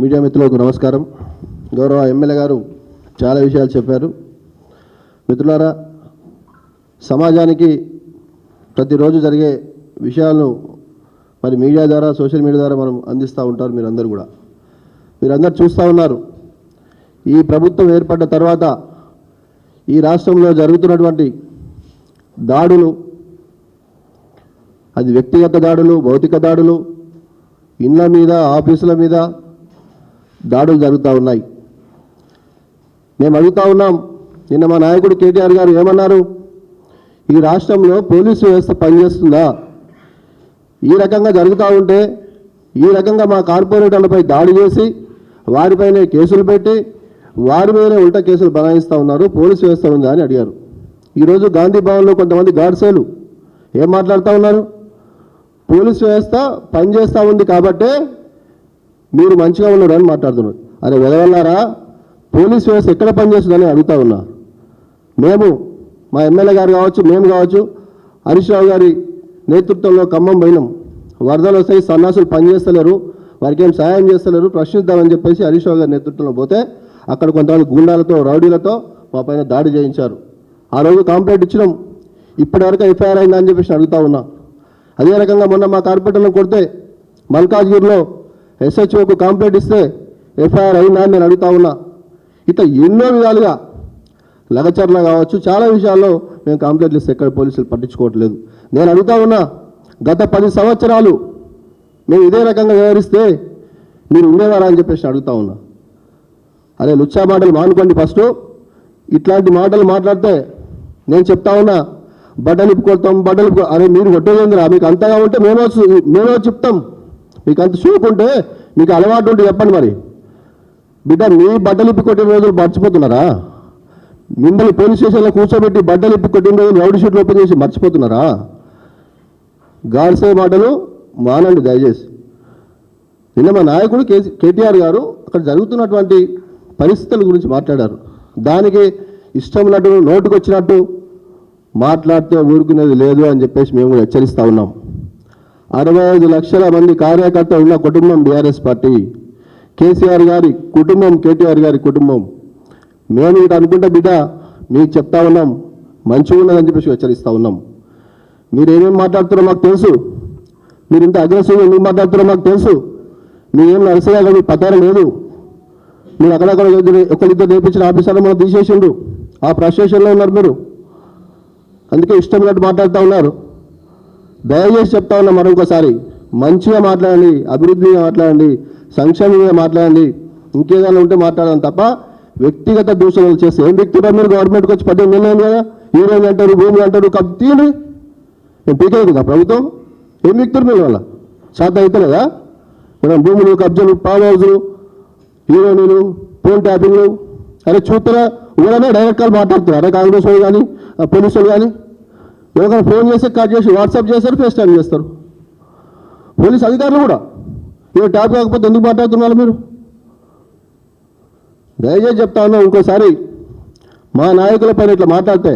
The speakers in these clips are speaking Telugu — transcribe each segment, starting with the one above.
మీడియా మిత్రులకు నమస్కారం. గౌరవ ఎమ్మెల్యే గారు చాలా విషయాలు చెప్పారు. మిత్రులారా, సమాజానికి ప్రతిరోజు జరిగే విషయాలను మరి మీడియా ద్వారా, సోషల్ మీడియా ద్వారా మనం అందిస్తూ ఉంటారు. మీరందరూ చూస్తూ ఉన్నారు. ఈ ప్రభుత్వం ఏర్పడ్డ తర్వాత ఈ రాష్ట్రంలో జరుగుతున్నటువంటి దాడులు, అది వ్యక్తిగత దాడులు, భౌతిక దాడులు, ఇండ్ల మీద, ఆఫీసుల మీద దాడులు జరుగుతూ ఉన్నాయి. మేము అడుగుతూ ఉన్నాం. నిన్న మా నాయకుడు కేటీఆర్ గారు ఏమన్నారు? ఈ రాష్ట్రంలో పోలీసు వ్యవస్థ పనిచేస్తుందా? ఈ రకంగా జరుగుతూ ఉంటే, ఈ రకంగా మా కార్పొరేటర్లపై దాడి చేసి వారిపైనే కేసులు పెట్టి వారి మీదనే ఉల్టా కేసులు బనాయిస్తూ ఉన్నారు. పోలీసు వ్యవస్థ ఉందా అని అడిగారు. ఈరోజు గాంధీ భవన్లో కొంతమంది గాడ్సేలు ఏం మాట్లాడుతూ ఉన్నారు? పోలీసు వ్యవస్థ పనిచేస్తూ ఉంది కాబట్టే మీరు మంచిగా ఉన్నారు అని మాట్లాడుతున్నారు. అరే వెలవల్లారా, పోలీస్ వ్యవస్థ ఎక్కడ పనిచేస్తుందని అడుగుతా ఉన్నా. మేము, మా ఎమ్మెల్యే గారు కావచ్చు, మేము కావచ్చు, హరీష్ రావు గారి నేతృత్వంలో ఖమ్మం పోయినాం. వరదలు వస్తాయి, సన్నాసులు పనిచేస్తలేరు, వారికి ఏం సాయం చేస్తలేరు, ప్రశ్నిద్దామని చెప్పేసి హరీష్ రావు గారి నేతృత్వంలో పోతే అక్కడ కొంతమంది గుండాలతో, రౌడీలతో మా పైన దాడి చేయించారు. ఆ రోజు కంప్లైంట్ ఇచ్చినాం. ఇప్పటివరకు ఎఫ్ఐఆర్ అయిందా అని చెప్పేసి అడుగుతా ఉన్నా. అదే రకంగా మొన్న మా కార్పొరేటర్లను కొడితే మల్కాజ్గిరిలో SHOకు కంప్లైంట్ ఇస్తే ఎఫ్ఐఆర్ అయిందా అని నేను అడుగుతా ఉన్నా. ఇట్లా ఎన్నో విధాలుగా లగచర్ల కావచ్చు, చాలా విషయాల్లో మేము కంప్లైంట్లు ఇస్తే ఎక్కడ పోలీసులు పట్టించుకోవట్లేదు. నేను అడుగుతా ఉన్నా, గత 10 సంవత్సరాలు మేము ఇదే రకంగా వ్యవహరిస్తే మీరు ఉండేవారా అని చెప్పేసి అడుగుతా ఉన్నా. అరే లుచ్చా మాటలు మానుకోండి. ఫస్ట్ ఇట్లాంటి మాటలు మాట్లాడితే నేను చెప్తా ఉన్నా, బట్టలు కొడతాం, అరే మీరు కొట్టేదేందిరా? మీకు అంతగా ఉంటే మేమే చెప్తాం. మీకు అంత చూపుంటే, మీకు అలవాటు ఉంటే చెప్పండి. మరి బిడ్డ, మీ బట్టలు ఇప్పి కొట్టిన రోజులు మర్చిపోతున్నారా? మిమ్మల్ని పోలీస్ స్టేషన్లో కూర్చోబెట్టి బట్టలు ఇప్పి కొట్టిన రోజులు రౌడీ షీట్లు ఓపెన్ చేసి మర్చిపోతున్నారా? గాడ్సే మాటలు మానండి దయచేసి. నిన్న మా నాయకుడు కేటీఆర్ గారు అక్కడ జరుగుతున్నటువంటి పరిస్థితుల గురించి మాట్లాడారు. దానికి ఇష్టం ఉన్నట్టు, నోటుకు వచ్చినట్టు మాట్లాడితే ఊరుకునేది లేదు అని చెప్పేసి మేము కూడా హెచ్చరిస్తూ ఉన్నాం. 65 లక్షల మంది కార్యకర్తలు ఉన్న కుటుంబం బీఆర్ఎస్ పార్టీ, కేసీఆర్ గారి కుటుంబం, కేటీఆర్ గారి కుటుంబం. మేము ఇటు అనుకుంటే బిడ్డ మీకు చెప్తా ఉన్నాం, మంచిగా ఉన్నదని చెప్పేసి హెచ్చరిస్తూ ఉన్నాం. మీరు ఏమేమి మాట్లాడుతున్నారో మాకు తెలుసు. మీరు ఇంత అగ్రెసివ్గా ఎందుకు మాట్లాడుతున్నారో మాకు తెలుసు. మీరేం నడిసేగా మీకు పతారం లేదు. మీరు అక్కడక్కడ ఒకరిద్దరు నేర్పించిన ఆఫీసర్లు మనం తీసేసిండు. ఆ ఫ్రస్ట్రేషన్లో ఉన్నారు మీరు. అందుకే ఇష్టం ఉన్నట్టు మాట్లాడుతూ ఉన్నారు. దయచేసి చెప్తా ఉన్నా మరొకసారి, మంచిగా మాట్లాడండి, అభివృద్ధిగా మాట్లాడండి, సంక్షేమంగా మాట్లాడండి, ఇంకేదైనా ఉంటే మాట్లాడాలి తప్ప వ్యక్తిగత దూషణలు చేస్తే ఏం వ్యక్తిగా మీరు గవర్నమెంట్కి వచ్చి 18 నెలలు అయింది కదా, హీరోయిన్ అంటారు, భూమి అంటారు, తీయండి. నేను పీకేది కదా ప్రభుత్వం. ఏం వ్యక్తులు మీరు వల్ల శాతం అవుతలేదా? మనం భూములు, కబ్జాలు, ఫామ్ హౌజులు, హీరోయిన్లు, ఫోన్ ట్యాపింగ్లు, అరే చూస్తారా? ఊరనే డైరెక్ట్ కాల్ మాట్లాడుతున్నారు. అరే కాంగ్రెస్ వాళ్ళు కానీ, పోలీసులు కానీ ఎవరికైనా ఫోన్ చేస్తే కట్ చేసి వాట్సాప్ చేస్తారు, ఫేస్ టైం చేస్తారు. పోలీస్ అధికారులు కూడా ఏ ట్యాప్ కాకపోతే ఎందుకు మాట్లాడుతున్నారు మీరు? దయచేసి చెప్తా ఉన్నా, ఇంకోసారి మా నాయకుల పైన ఇట్లా మాట్లాడితే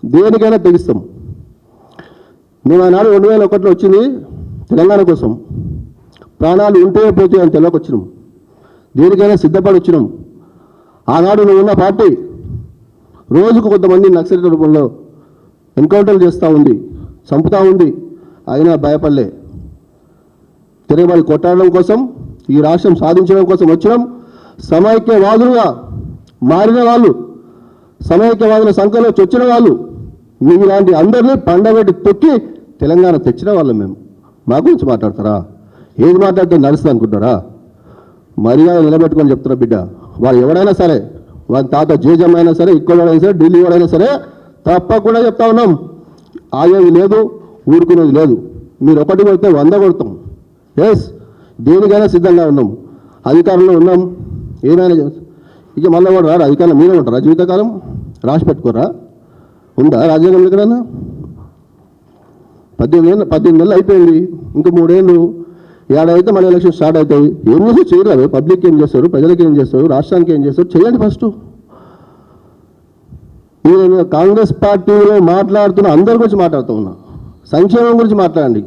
దేనికైనా తెగిస్తాం. మేము ఆనాడు 2001లో వచ్చింది తెలంగాణ కోసం. ప్రాణాలు ఉంటే పోతే అని తెలవక వచ్చినాం. దేనికైనా సిద్ధపడి వచ్చినాం. ఆనాడు నువ్వు ఉన్న పార్టీ రోజుకు కొంతమంది నక్సలైట్ రూపంలో ఎన్కౌంటర్లు చేస్తూ ఉంది, చంపుతూ ఉంది. అయినా భయపడలే. తిరగబడి కొట్టడం కోసం, ఈ రాష్ట్రం సాధించడం కోసం వచ్చినాం. సమైక్యవాదులుగా మారిన వాళ్ళు, సమైక్యవాదుల సంఖ్యలో చొచ్చిన వాళ్ళు, మీలాంటి అందరినీ పండబెట్టి తొక్కి తెలంగాణ తెచ్చిన వాళ్ళు మేము. మా గురించి మాట్లాడతారా? ఏది మాట్లాడితే నడుస్తుంది అనుకుంటారా? మర్యాద నిలబెట్టుకొని చెప్తున్నా బిడ్డ. వాడు ఎవడైనా సరే, వాడి తాత జేజమ్ అయినా సరే, ఇక్కడ సరే, ఢిల్లీ వాడైనా సరే, తప్పకుండా చెప్తా ఉన్నాం. ఆగేది లేదు, ఊరుకునేది లేదు. మీరు ఒకటి కొడితే 100 కొడతాం. ఎస్, దేనికైనా సిద్ధంగా ఉన్నాం. అధికారంలో ఉన్నాం. ఏమైనా ఇక మళ్ళీ కూడా రారు అధికారంలో. మీరే ఉంటారా జీవితకాలం? రాసి పెట్టుకోరా? ఉందా రాజ్యాంగం ఎక్కడన్నా? 18 నెలలు అయిపోయింది. ఇంకా 3 ఏళ్ళు ఏడైతే మళ్ళీ ఎలక్షన్ స్టార్ట్ అవుతాయి. ఏం చేసి చేయలేదు. పబ్లిక్ ఏం చేస్తారు, ప్రజలకు ఏం చేస్తారు, రాష్ట్రానికి ఏం చేస్తారు చేయండి ఫస్ట్. నేను కాంగ్రెస్ పార్టీలో మాట్లాడుతున్న అందరి గురించి మాట్లాడుతూ ఉన్నా. సంక్షేమం గురించి మాట్లాడండి,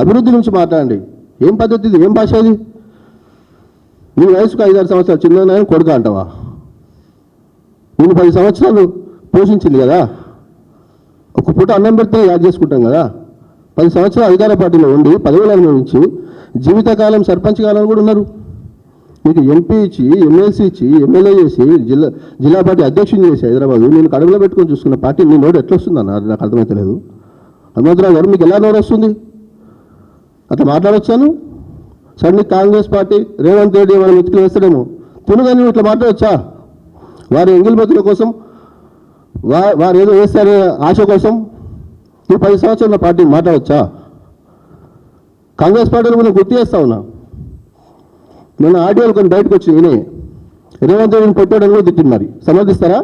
అభివృద్ధి గురించి మాట్లాడండి. ఏం పద్ధతి ఇది? ఏం భాష ఇది? నీ వయసుకు 5-6 సంవత్సరాలు చిన్న కొడుక అంటావా? నేను 10 సంవత్సరాలు పోషించింది కదా, ఒక పూట అన్నం పెడితే యాడ్ చేసుకుంటాం కదా. 10 సంవత్సరాలు అధికార పార్టీలో ఉండి పదవులు అనుభవించి జీవితకాలం సర్పంచ్ కాలం కూడా ఉన్నారు. మీకు ఎంపీ ఇచ్చి, ఎమ్మెల్సీ ఇచ్చి, ఎమ్మెల్యే చేసి, జిల్లా పార్టీ అధ్యక్షుని చేసి హైదరాబాద్ నేను కడుపులో పెట్టుకొని చూసుకున్న పార్టీ నీ నోటు ఎట్లా వస్తుందన్న నాకు అర్థమైతలేదు. హనుమంతరావు గారు మీకు ఎలా నోరు వస్తుంది? అట్లా మాట్లాడొచ్చాను. సడన్లీ కాంగ్రెస్ పార్టీ రేవంత్ రెడ్డి మనం ఎత్తుకుని వేస్తాడేమో తినుగాని ఇట్లా మాట్లాడొచ్చా? వారి ఎంగిల్ బతుల కోసం, వారు ఏదో వేస్తారనే ఆశ కోసం ఈ 10 సంవత్సరాల పార్టీ మాట్లాడవచ్చా? కాంగ్రెస్ పార్టీని మనం గుర్తు చేస్తా ఉన్నా. మొన్న ఆడియోలు కొన్ని బయటకు వచ్చి నేనే రేవంత్ రెడ్డిని పెట్టాడని కూడా తిట్టింది. మరి సమర్థిస్తారా?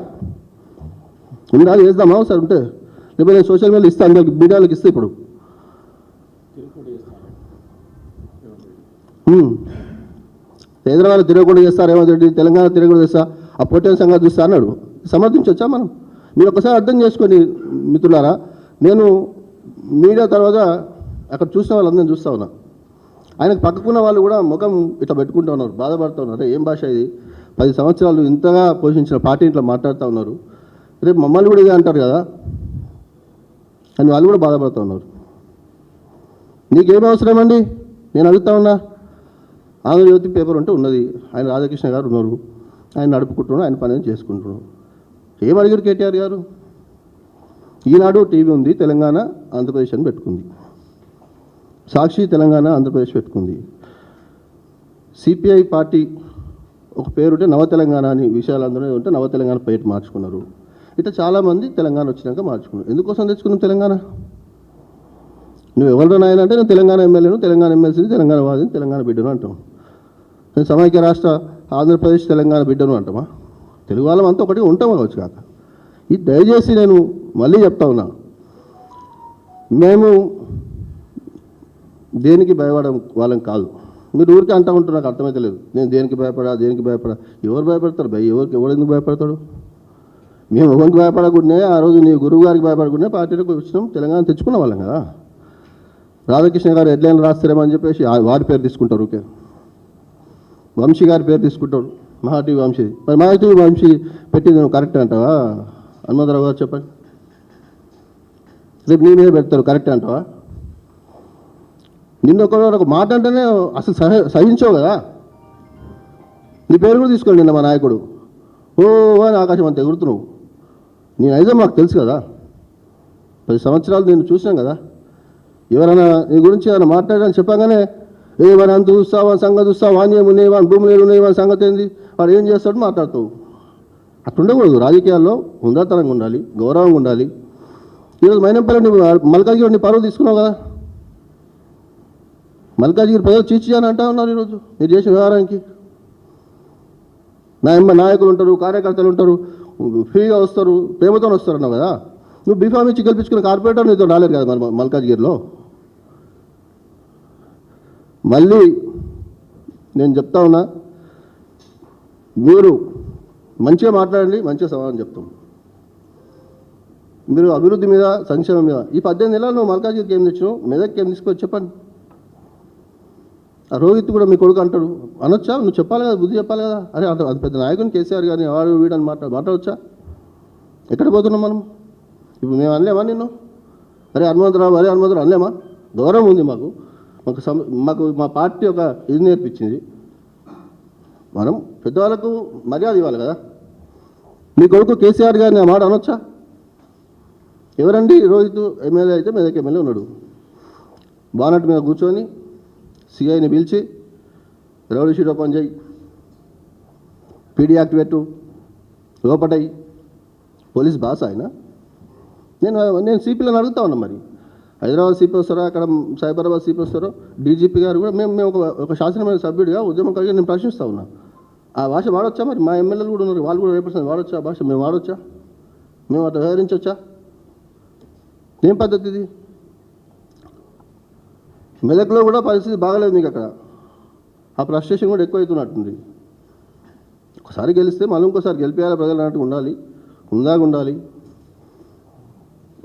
ఉండాలి, వేద్దామా సార్ ఉంటే, లేకపోతే నేను సోషల్ మీడియాలో ఇస్తాను, అందరికి మీడియాలకు ఇస్తే ఇప్పుడు హైదరాబాద్ తిరగకుండా చేస్తారు రేవంత్ రెడ్డి, తెలంగాణ తిరగకుండా చేస్తా, ఆ పొట్టేల సంగతి చూస్తా అన్నాడు. సమర్థించవచ్చా మనం? మీరు ఒకసారి అర్థం చేసుకొని మిత్రులారా, నేను మీడియా తర్వాత అక్కడ చూసిన వాళ్ళందరినీ చూస్తూ ఉన్నా. ఆయనకు పక్కకున్న వాళ్ళు కూడా ముఖం ఇట్లా పెట్టుకుంటూ ఉన్నారు, బాధపడుతూ ఉన్నారు. ఏం భాష ఇది? 10 సంవత్సరాలు ఇంతగా పోషించిన పార్టీ ఇట్లా మాట్లాడుతూ ఉన్నారు, రేపు మమ్మల్ని కూడా ఇదే అంటారు కదా అని వాళ్ళు కూడా బాధపడుతూ ఉన్నారు. నీకేం అవసరం అండి? నేను అడుగుతా ఉన్నా. ఆంధ్రజ్యోతి పేపర్ ఉంటే ఉన్నది, ఆయన రాధాకృష్ణ గారు ఉన్నారు, ఆయన నడుపుకుంటున్నాడు, ఆయన పని చేసుకుంటున్నాడు. ఏం అడిగారు కేటీఆర్ గారు? ఈనాడు టీవీ ఉంది, తెలంగాణ ఆంధ్రప్రదేశ్ అని పెట్టుకుంది. సాక్షి తెలంగాణ ఆంధ్రప్రదేశ్ పెట్టుకుంది. సిపిఐ పార్టీ ఒక పేరుంటే నవ తెలంగాణ అని విషయాలందరూ ఉంటే నవ తెలంగాణ పేరు మార్చుకున్నారు. ఇట్లా చాలామంది తెలంగాణ వచ్చినాక మార్చుకున్నారు. ఎందుకోసం తెచ్చుకున్నాం తెలంగాణ? నువ్వు ఎవరు నాయన అంటే నేను తెలంగాణ ఎమ్మెల్యేను, తెలంగాణ ఎమ్మెల్సీని, తెలంగాణ వాదిని, తెలంగాణ బిడ్డను అంటాం. నేను సమైక్య రాష్ట్ర ఆంధ్రప్రదేశ్ తెలంగాణ బిడ్డను అంటామా? తెలుగు వాళ్ళం అంతా ఒకటి ఉంటాం కావచ్చు కాక. ఇది దయచేసి నేను మళ్ళీ చెప్తా ఉన్నా, మేము దేనికి భయపడడం వాళ్ళం కాదు. మీరు ఊరికే అంటూ ఉంటారు, నాకు అర్థమైతే లేదు. నేను దేనికి భయపడా? ఎవరు భయపడతారు భయ్? ఎవరు ఎందుకు భయపడతాడు? మేము ఎవరికి భయపడకుండానే ఆ రోజు నీ గురువు గారికి భయపడకుండా పార్టీలకు వచ్చినాం, తెలంగాణ తెచ్చుకున్న వాళ్ళం కదా. రాధాకృష్ణ గారు హెడ్లైన్ రాస్తారేమని చెప్పేసి వారి పేరు తీసుకుంటారు, ఓకే. వంశీ గారి పేరు తీసుకుంటారు, మహాటీవీ వంశీ. మరి మహాటీవీ వంశీ పెట్టింది నువ్వు కరెక్ట్ అంటావా? హనుమంతరావు గారు చెప్పండి. రేపు నీ మీద పెడతారు, కరెక్ట్ అంటావా? నిన్న ఒక మాట అంటేనే అసలు సహించవు కదా. నీ పేరు కూడా తీసుకోండి. నిన్న మా నాయకుడు ఓ అని ఆకాశం అంత ఎగురుతున్నావు. నీ నైజం మాకు తెలుసు కదా, 10 సంవత్సరాలు నేను చూసినాం కదా. ఎవరైనా నీ గురించి ఏమైనా మాట్లాడాలని చెప్పగానే ఏమైనా అంత చూస్తావా, సంగతి చూస్తావా, వాణ్యం ఉన్నాయి, వాని భూములు ఉన్నాయి, వాని సంగతి ఏంది, వాడు ఏం చేస్తాడు మాట్లాడుతావు. అట్లుండకూడదు. రాజకీయాల్లో హుందాతనంగా ఉండాలి, గౌరవంగా ఉండాలి. ఈరోజు మైనంపల్లి మల్కాజ్గిరి నీ పరువు తీసుకున్నావు కదా. మల్కాజ్గిరి ప్రజలు చీచి అని అంటా ఉన్నారు ఈరోజు మీరు చేసిన వ్యవహారానికి. నాయకులు ఉంటారు, కార్యకర్తలు ఉంటారు, ఫ్రీగా వస్తారు, ప్రేమతో వస్తారు అన్నావు కదా. నువ్వు బీఫామ్ ఇచ్చి గెలిపించుకున్న కార్పొరేటర్ నీతో రాలేదు కదా మరి మల్కాజ్గిరిలో. మళ్ళీ నేను చెప్తా ఉన్నా, మీరు మంచిగా మాట్లాడండి, మంచిగా సమాధానం చెప్తాం. మీరు అభివృద్ధి మీద, సంక్షేమం మీద ఈ 18 నెలలు నువ్వు మల్కాజ్గిరికి ఏం తెచ్చినావు, మెదక్కి ఏం తీసుకొచ్చి చెప్పండి. ఆ రోహిత్ కూడా మీ కొడుకు అంటాడు అనొచ్చా? నువ్వు చెప్పాలి కదా, బుద్ధి చెప్పాలి కదా. అరే అంత పెద్ద నాయకుని కేసీఆర్ గారిని వాడు వీడని మాట్లాడవచ్చా? ఎక్కడ పోతున్నాం మనం ఇప్పుడు? మేము అనలేమా నిన్ను? అరే హనుమంతరావు అనలేమా? గౌరవం ఉంది మాకు. మాకు మా పార్టీ ఒక ఇది నేర్పించింది. మనం పెద్దవాళ్ళకు మర్యాద ఇవ్వాలి కదా. మీ కొడుకు కేసీఆర్ గారిని ఆ మాట అనొచ్చా? ఎవరండి రోహిత్ ఎమ్మెల్యే అయితే మెదక్ ఎమ్మెల్యే ఉన్నాడు, బానట్ మీద కూర్చొని సిఐని పిలిచి రౌడీ షీట్ ఓపెన్ చేయి, పీడీ యాక్ట్ పెట్టు, లోపటయి పోలీస్ బాస్ ఆయన. నేను సిపిలను అడుగుతా ఉన్నా, మరి హైదరాబాద్ సిపి వస్తారో, అక్కడ సైబరాబాద్ సిపి వస్తారో, డీజీపీ గారు కూడా మేము ఒక శాసనమైన సభ్యుడిగా ఉద్యమకారిగా నేను ప్రశ్నిస్తూ ఉన్నా. ఆ భాష వాడొచ్చా? మరి మా ఎమ్మెల్యేలు కూడా ఉన్నారు, వాళ్ళు కూడా రిప్రజెంట్ వాడొచ్చా? ఆ భాష మేము వాడొచ్చా? మేము అట్లా వ్యవహరించవచ్చా? ఏం పద్ధతి ఇది? మెదక్లో కూడా పరిస్థితి బాగలేదు మీకు అక్కడ. ఆ ఫ్రస్ట్రేషన్ కూడా ఎక్కువ అవుతున్నట్టుంది. ఒకసారి గెలిస్తే మళ్ళీ ఇంకోసారి గెలిపేయాలి ప్రజలు అన్నట్టు ఉండాలి, ఉందాగా ఉండాలి.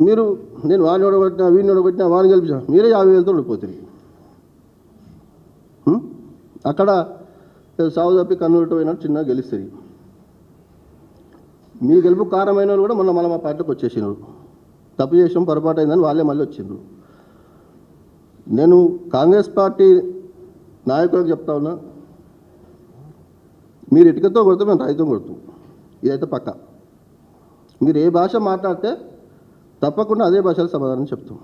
మీరు నేను వాడిని ఓడగొట్టినా వీడిని ఓడగొట్టినా వాడిని గెలిపించా మీరే 50,000తో ఓడిపోతుంది. అక్కడ సాగు తప్పి కన్వర్ట్ అయినట్టు చిన్నగా గెలుస్తుంది. మీ గెలుపు కారణమైన వాళ్ళు కూడా మొన్న మా పార్టీకి వచ్చేసినారు. తప్పు చేసాం, పొరపాటు అయిందని వాళ్ళే మళ్ళీ వచ్చిండ్రు. నేను కాంగ్రెస్ పార్టీ నాయకులకు చెప్తా ఉన్నా, మీరు ఇటుకతో కొడుతూ మేము రైతుతో కొడుతాం. ఇదైతే పక్క. మీరు ఏ భాష మాట్లాడితే తప్పకుండా అదే భాషలో సమాధానం చెప్తాం.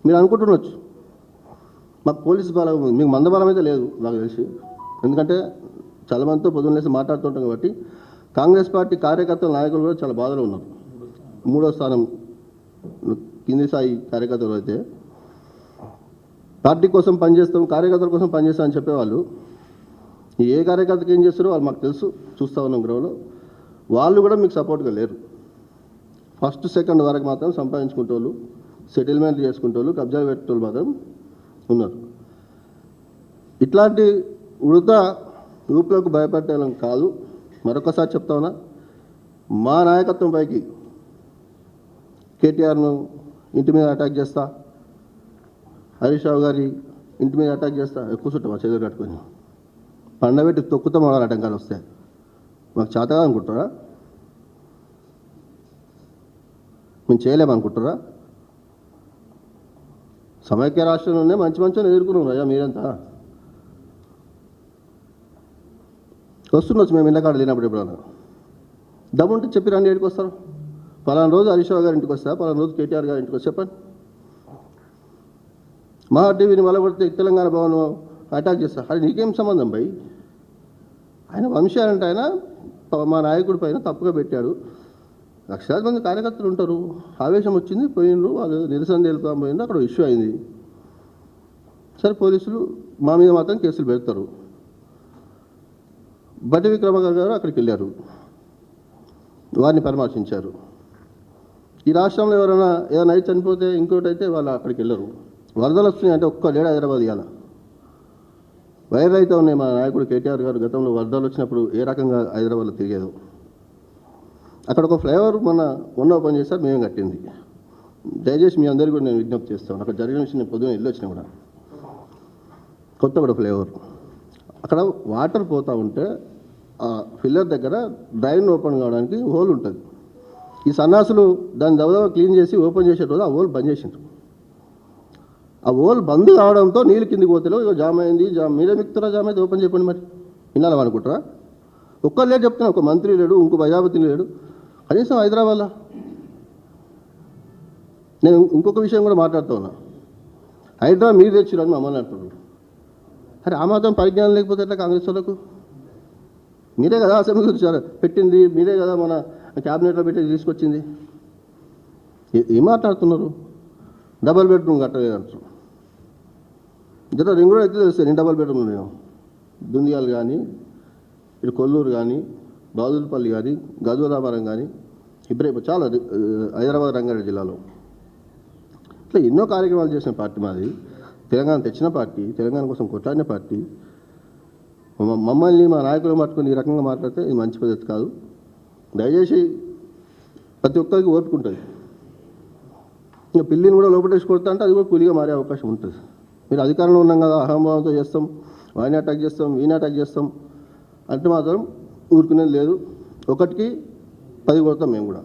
మీరు అనుకుంటుండొచ్చు మాకు పోలీసు బలం ఉంది, మీకు మందబలం అయితే లేదు నాకు తెలిసి. ఎందుకంటే చాలా మందితో పొద్దున్న లేసి మాట్లాడుతుంటాం కాబట్టి కాంగ్రెస్ పార్టీ కార్యకర్తల నాయకులు కూడా చాలా బాధలో ఉన్నారు. 3వ స్థానం కింది స్థాయి కార్యకర్తలు అయితే పార్టీ కోసం పనిచేస్తాం, కార్యకర్తల కోసం పనిచేస్తాం అని చెప్పేవాళ్ళు ఏ కార్యకర్తకి ఏం చేస్తారో వాళ్ళు మాకు తెలుసు, చూస్తూ ఉన్నాం గ్రౌండ్లో. వాళ్ళు కూడా మీకు సపోర్ట్గా లేరు. ఫస్ట్ సెకండ్ వరకు మాత్రం సంపాదించుకుంటోళ్ళు, సెటిల్మెంట్ చేసుకుంటోళ్ళు, కబ్జాలు పెట్టేటోళ్ళు మాత్రం ఉన్నారు. ఇట్లాంటి ఉడత ఊపులకు భయపెట్టడం కాదు. మరొకసారి చెప్తా ఉన్నా, మా నాయకత్వం పైకి కేటీఆర్ను ఇంటి మీద అటాక్ చేస్తా, హరీష్ రావు గారి ఇంటి మీద అటాక్ చేస్తా, ఎక్కువ చుట్టం చేతులు కట్టుకొని పండబెట్టి తొక్కుతాం. వాళ్ళ ఆటంకాలు వస్తాయి. మాకు చేతగా అనుకుంటారా? మేము చేయలేమనుకుంటారా? సమైక్య రాష్ట్రంలోనే మంచి మంచిగా ఎదుర్కొన్నాం అయ్యా. మీరంతా వస్తుండొచ్చు మేము ఇళ్ళకాడ లేనప్పుడు. ఎప్పుడన్నా దమ్ముంటే చెప్పి రండి. ఏడికి వస్తారు? పలానా రోజు హరీష్ రావు గారి ఇంటికి వస్తా, పలానా రోజు కేటీఆర్ గారి ఇంటికి వస్తా, చెప్పండి. మహా టీవీని వలగొడితే తెలంగాణ భవన్ అటాక్ చేస్తా. అది నీకేం సంబంధం భయ్? ఆయన వంశాలంటే ఆయన మా నాయకుడి పైన తప్పుగా పెట్టాడు. లక్షలాది మంది కార్యకర్తలు ఉంటారు. ఆవేశం వచ్చింది, పోయినరు, వాళ్ళు నిరసన తెలుపుతా పోయింది, అక్కడ ఇష్యూ అయింది. సరే పోలీసులు మా మీద మాత్రం కేసులు పెడతారు. బట్టి విక్రమార్క గారు అక్కడికి వెళ్ళారు, వారిని పరామర్శించారు. ఈ రాష్ట్రంలో ఎవరైనా ఏదైనా అయితే చనిపోతే ఇంకోటి అయితే వాళ్ళు అక్కడికి వెళ్ళరు. వరదలు వస్తున్నాయి అంటే ఒక్క లేడు హైదరాబాద్. ఇవాళ వైరల్ అయితే ఉన్నాయి. మా నాయకుడు కేటీఆర్ గారు గతంలో వరదలు వచ్చినప్పుడు ఏ రకంగా హైదరాబాద్లో తిరిగేదో. అక్కడ ఒక ఫ్లైఓవర్ మొన్న ఓపెన్ చేశారు, మేము కట్టింది. దయచేసి మీ అందరికీ కూడా నేను విజ్ఞప్తి చేస్తాను. అక్కడ జరిగిన విషయం నేను పొద్దున్న ఇల్లు వచ్చినా కూడా కొత్త కూడా ఫ్లైఓవర్ అక్కడ వాటర్ పోతూ ఉంటే ఆ ఫిల్లర్ దగ్గర డ్రైన్ ఓపెన్ కావడానికి హోల్ ఉంటుంది. ఈ సన్నాసులు దాన్ని దవదవ క్లీన్ చేసి ఓపెన్ చేసే రోజు ఆ హోల్ బంద్ చేసిండ్రు. ఆ హోల్ బంద్ కావడంతో నీళ్ళు కిందికి పోతేలో ఇక జామ్ అయింది. మీరే మిక్తారా జామ్ అయితే ఓపెన్ చెప్పండి. మరి వినాలి అనుకుంటారా? ఒక్కరు లేడు చెప్తున్నా, ఒక మంత్రి లేడు, ఇంకో ప్రజాపతి లేడు, కనీసం హైదరాబాద్లో. నేను ఇంకొక విషయం కూడా మాట్లాడుతూ ఉన్నా. హైదరాబాద్ మీరు తెచ్చిరని మమ్మల్ని అంటున్నారు. అరే ఆ మాత్రం పరిజ్ఞానం లేకపోతే ఎట్లా కాంగ్రెస్ వాళ్ళకు? మీరే కదా అసెంబ్లీ పెట్టింది, మీరే కదా మన క్యాబినెట్లో పెట్టి తీసుకొచ్చింది. ఏం మాట్లాడుతున్నారు? డబల్ బెడ్రూమ్ కట్టలేదు అంటారు. జర రింగ్ రోడ్ అయితే తెలుస్తాయి. నేను డబల్ బెడ్రూమ్ నేను దుందియాలు కానీ, ఇటు కొల్లూరు కానీ, బాదులపల్లి కానీ, గజోదాపురం కానీ, ఇబ్రాహిం చాలా హైదరాబాద్ రంగారెడ్డి జిల్లాలో ఇట్లా ఎన్నో కార్యక్రమాలు చేసిన పార్టీ మాది. తెలంగాణ తెచ్చిన పార్టీ, తెలంగాణ కోసం కొట్లాడిన పార్టీ. మమ్మల్ని మా నాయకులు పట్టుకుని ఈ రకంగా మాట్లాడితే ఇది మంచి పద్ధతి కాదు. దయచేసి ప్రతి ఒక్కరికి ఓపిక ఉంటుంది. ఇంకా పిల్లిని కూడా లోపటేసి కొడతా అంటే అది కూడా పులిగా మారే అవకాశం ఉంటుంది. మీరు అధికారంలో ఉన్నాం కదా, అహంభావంతో చేస్తాం, వాడిని అటాక్ చేస్తాం, వీని అటాక్ చేస్తాం అంటే మాత్రం ఊరుకునేది లేదు. ఒకటికి 10 కొడతాం మేము కూడా.